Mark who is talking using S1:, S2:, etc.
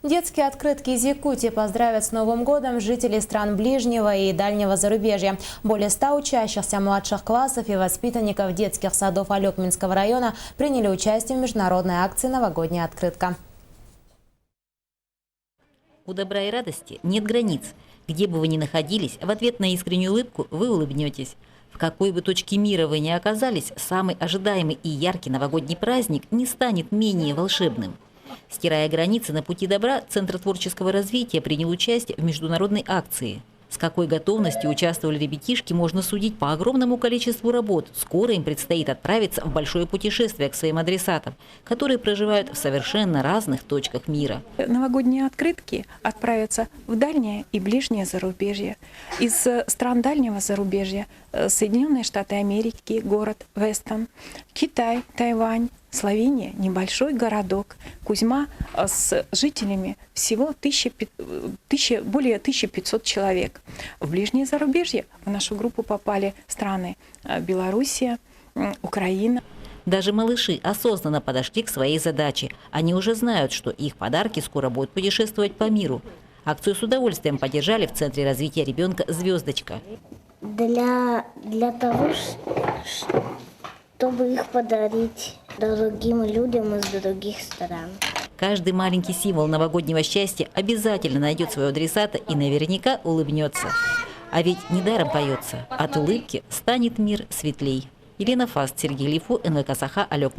S1: Детские открытки из Якутии поздравят с Новым годом жителей стран ближнего и дальнего зарубежья. Более 100 учащихся младших классов и воспитанников детских садов Алекминского района приняли участие в международной акции «Новогодняя открытка».
S2: У добра и радости нет границ. Где бы вы ни находились, в ответ на искреннюю улыбку вы улыбнетесь. В какой бы точке мира вы ни оказались, самый ожидаемый и яркий новогодний праздник не станет менее волшебным. Стирая границы на пути добра, Центр творческого развития принял участие в международной акции. С какой готовностью участвовали ребятишки, можно судить по огромному количеству работ. Скоро им предстоит отправиться в большое путешествие к своим адресатам, которые проживают в совершенно разных точках мира.
S3: Новогодние открытки отправятся в дальнее и ближнее зарубежье. Из стран дальнего зарубежья Соединенные Штаты Америки, город Вестон, Китай, Тайвань, Словения, небольшой городок Кузьма с жителями всего более 1500 человек. В ближнее зарубежье в нашу группу попали страны Белоруссия, Украина.
S2: Даже малыши осознанно подошли к своей задаче. Они уже знают, что их подарки скоро будут путешествовать по миру. Акцию с удовольствием поддержали в Центре развития ребенка «Звездочка».
S4: Для того, чтобы их подарить другим людям из других стран.
S2: Каждый маленький символ новогоднего счастья обязательно найдет своего адресата и наверняка улыбнется. А ведь недаром поется: от улыбки станет мир светлей. Елена Фаст, Сергей Лифу, НВК Саха, Алекмин.